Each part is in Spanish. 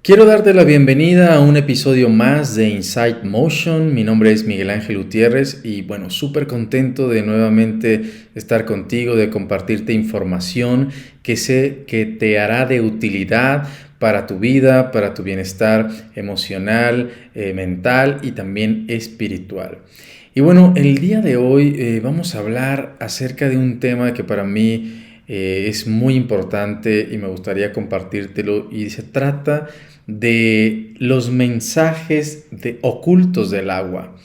Quiero darte la bienvenida a un episodio más de Insight Motion. Mi nombre es Miguel Ángel Gutiérrez y bueno, súper contento de nuevamente estar contigo, de compartirte información que sé que te hará de utilidad para tu vida, para tu bienestar emocional, mental y también espiritual. Y bueno, el día de hoy vamos a hablar acerca de un tema que para mí es muy importante y me gustaría compartírtelo, y se trata de los mensajes ocultos del agua.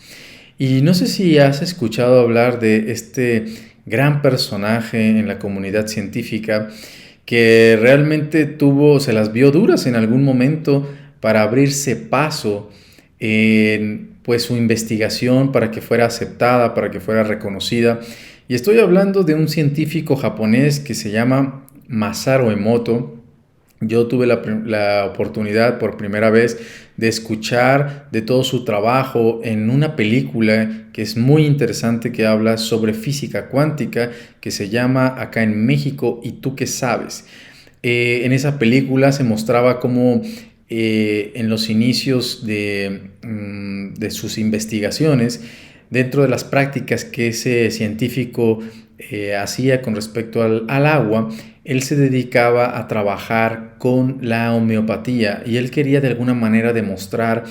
Y no sé si has escuchado hablar de este gran personaje en la comunidad científica que realmente se las vio duras en algún momento para abrirse paso en pues su investigación para que fuera aceptada, para que fuera reconocida. Y estoy hablando de un científico japonés que se llama Masaru Emoto. Yo tuve la oportunidad por primera vez de escuchar de todo su trabajo en una película que es muy interesante, que habla sobre física cuántica, que se llama Acá en México, ¿Y tú qué sabes? En esa película se mostraba cómo en los inicios de sus investigaciones, dentro de las prácticas que ese científico hacía con respecto al agua, él se dedicaba a trabajar con la homeopatía y él quería de alguna manera demostrar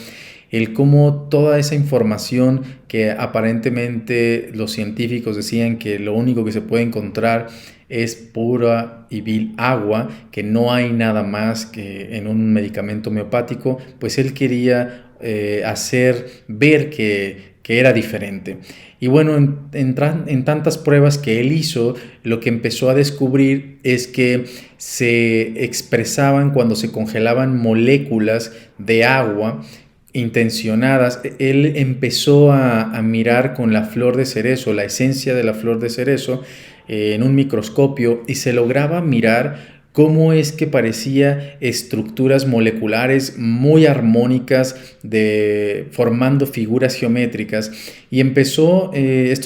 el cómo toda esa información que aparentemente los científicos decían que lo único que se puede encontrar es pura y vil agua, que no hay nada más que en un medicamento homeopático, pues él quería hacer ver que era diferente. Y bueno, en tantas pruebas que él hizo, lo que empezó a descubrir es que se expresaban cuando se congelaban moléculas de agua intencionadas. Él empezó a mirar con la flor de cerezo, la esencia de la flor de cerezo, en un microscopio, y se lograba mirar cómo es que parecía estructuras moleculares muy armónicas, formando figuras geométricas. Y esto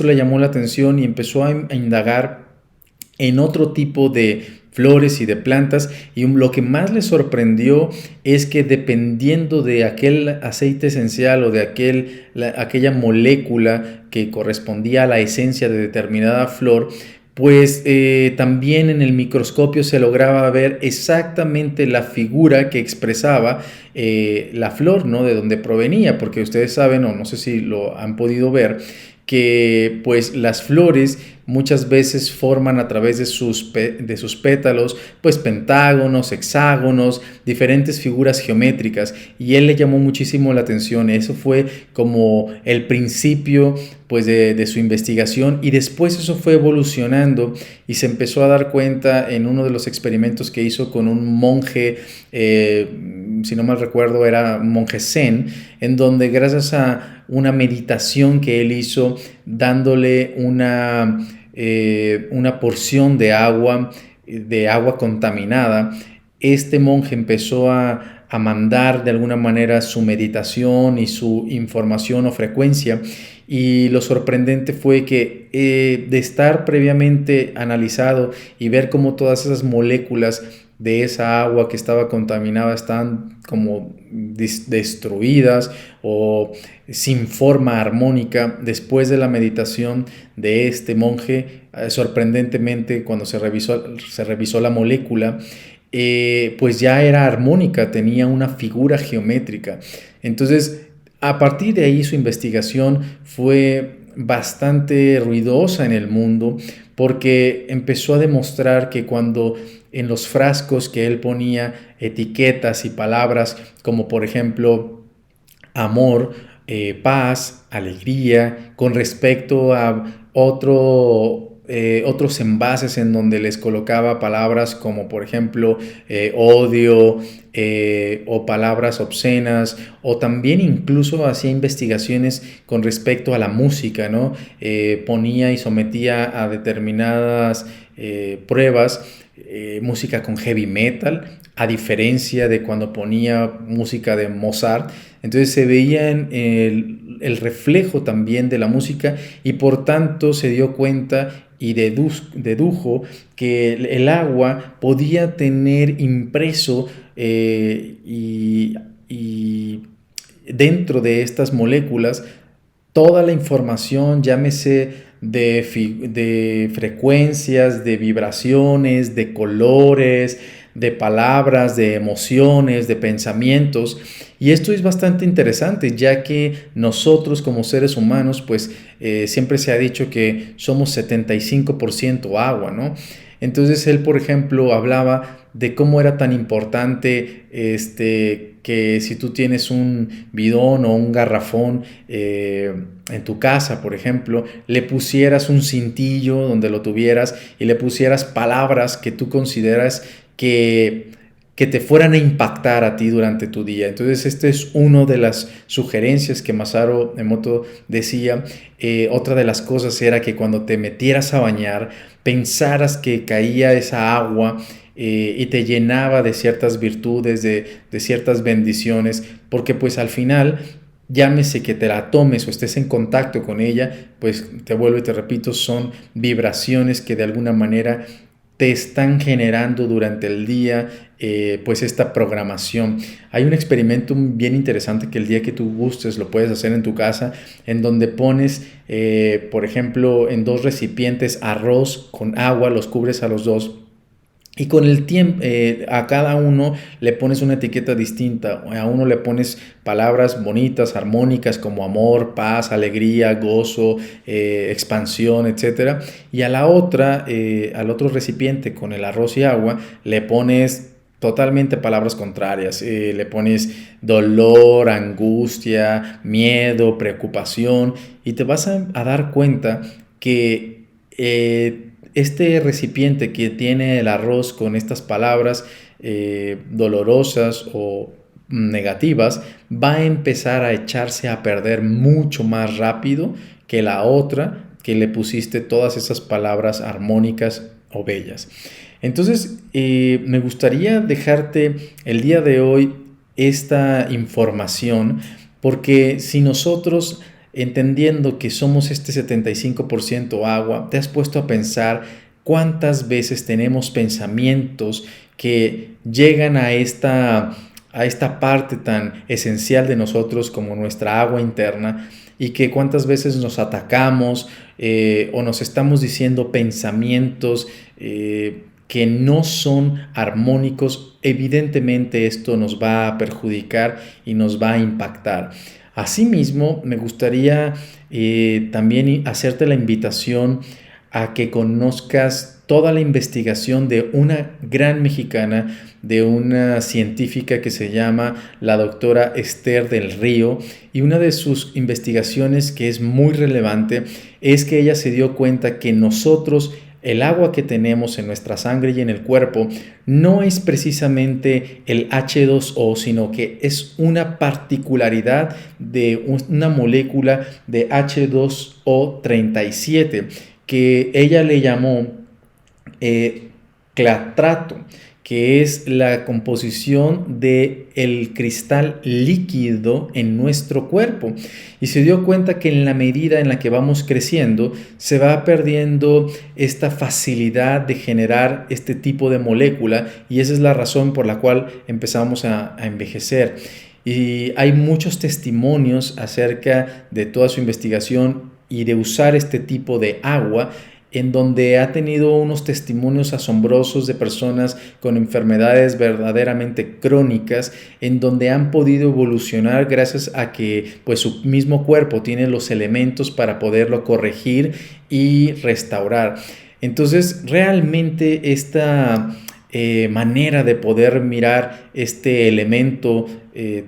le llamó la atención y empezó a indagar en otro tipo de flores y de plantas, y lo que más le sorprendió es que dependiendo de aquel aceite esencial o de aquella molécula que correspondía a la esencia de determinada flor, pues también en el microscopio se lograba ver exactamente la figura que expresaba la flor, ¿no? De dónde provenía, porque ustedes saben, o no sé si lo han podido ver, que pues las flores muchas veces forman a través de sus pétalos pues pentágonos, hexágonos, diferentes figuras geométricas, y él le llamó muchísimo la atención. Eso fue como el principio pues de su investigación, y después eso fue evolucionando y se empezó a dar cuenta en uno de los experimentos que hizo con un monje, si no mal recuerdo era un monje zen, en donde gracias a una meditación que él hizo dándole una porción de agua contaminada, este monje empezó a mandar de alguna manera su meditación y su información o frecuencia. Y lo sorprendente fue que de estar previamente analizado y ver cómo todas esas moléculas de esa agua que estaba contaminada estaban como destruidas o sin forma armónica, después de la meditación de este monje, sorprendentemente cuando se revisó la molécula, pues ya era armónica, tenía una figura geométrica. Entonces, a partir de ahí su investigación fue bastante ruidosa en el mundo, porque empezó a demostrar que cuando en los frascos que él ponía etiquetas y palabras como por ejemplo amor, paz, alegría, con respecto a otros envases en donde les colocaba palabras como por ejemplo odio, o palabras obscenas, o también incluso hacía investigaciones con respecto a la música, ¿no? Ponía y sometía a determinadas pruebas música con heavy metal, a diferencia de cuando ponía música de Mozart. Entonces se veía el reflejo también de la música, y por tanto se dio cuenta y dedujo que el agua podía tener impreso y dentro de estas moléculas toda la información, llámese de frecuencias, de vibraciones, de colores, de palabras, de emociones, de pensamientos. Y esto es bastante interesante, ya que nosotros como seres humanos, pues siempre se ha dicho que somos 75% agua, ¿no? Entonces él, por ejemplo, hablaba de cómo era tan importante que si tú tienes un bidón o un garrafón en tu casa, por ejemplo, le pusieras un cintillo donde lo tuvieras y le pusieras palabras que tú consideras que te fueran a impactar a ti durante tu día. Entonces, esta es una de las sugerencias que Masaru Emoto decía. Otra de las cosas era que cuando te metieras a bañar, pensaras que caía esa agua y te llenaba de ciertas virtudes, de ciertas bendiciones, porque pues al final, llámese que te la tomes o estés en contacto con ella, pues te vuelvo y te repito, son vibraciones que de alguna manera te están generando durante el día pues esta programación. Hay un experimento bien interesante que el día que tú gustes lo puedes hacer en tu casa, en donde pones por ejemplo en 2 recipientes arroz con agua, los cubres a los dos. Y con el tiempo, a cada uno le pones una etiqueta distinta. A uno le pones palabras bonitas, armónicas, como amor, paz, alegría, gozo, expansión, etc. Y a la otra, al otro recipiente con el arroz y agua, le pones totalmente palabras contrarias. Le pones dolor, angustia, miedo, preocupación. Y te vas a dar cuenta que este recipiente que tiene el arroz con estas palabras dolorosas o negativas va a empezar a echarse a perder mucho más rápido que la otra que le pusiste todas esas palabras armónicas o bellas. Entonces me gustaría dejarte el día de hoy esta información, porque si nosotros, entendiendo que somos este 75% agua, te has puesto a pensar cuántas veces tenemos pensamientos que llegan a esta parte tan esencial de nosotros como nuestra agua interna, y que cuántas veces nos atacamos o nos estamos diciendo pensamientos que no son armónicos. Evidentemente esto nos va a perjudicar y nos va a impactar. Asimismo, me gustaría también hacerte la invitación a que conozcas toda la investigación de una gran mexicana, de una científica que se llama la doctora Esther del Río, y una de sus investigaciones que es muy relevante es que ella se dio cuenta que nosotros, el agua que tenemos en nuestra sangre y en el cuerpo, no es precisamente el H2O, sino que es una particularidad de una molécula de H2O37, que ella le llamó clatrato, que es la composición del cristal líquido en nuestro cuerpo. Y se dio cuenta que en la medida en la que vamos creciendo, se va perdiendo esta facilidad de generar este tipo de molécula, y esa es la razón por la cual empezamos a envejecer. Y hay muchos testimonios acerca de toda su investigación y de usar este tipo de agua, en donde ha tenido unos testimonios asombrosos de personas con enfermedades verdaderamente crónicas, en donde han podido evolucionar gracias a que pues su mismo cuerpo tiene los elementos para poderlo corregir y restaurar. Entonces, realmente esta manera de poder mirar este elemento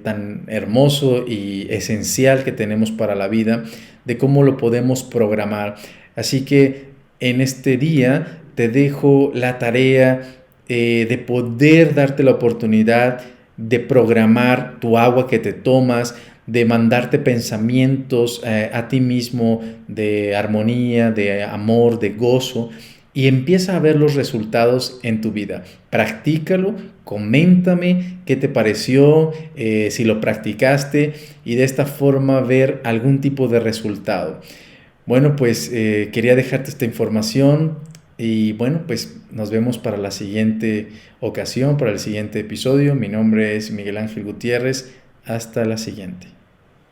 tan hermoso y esencial que tenemos para la vida, de cómo lo podemos programar. Así que en este día te dejo la tarea de poder darte la oportunidad de programar tu agua que te tomas, de mandarte pensamientos a ti mismo de armonía, de amor, de gozo, y empieza a ver los resultados en tu vida. Practícalo, coméntame qué te pareció, si lo practicaste, y de esta forma ver algún tipo de resultado. Bueno, pues quería dejarte esta información. Y bueno, pues nos vemos para la siguiente ocasión, para el siguiente episodio. Mi nombre es Miguel Ángel Gutiérrez. Hasta la siguiente.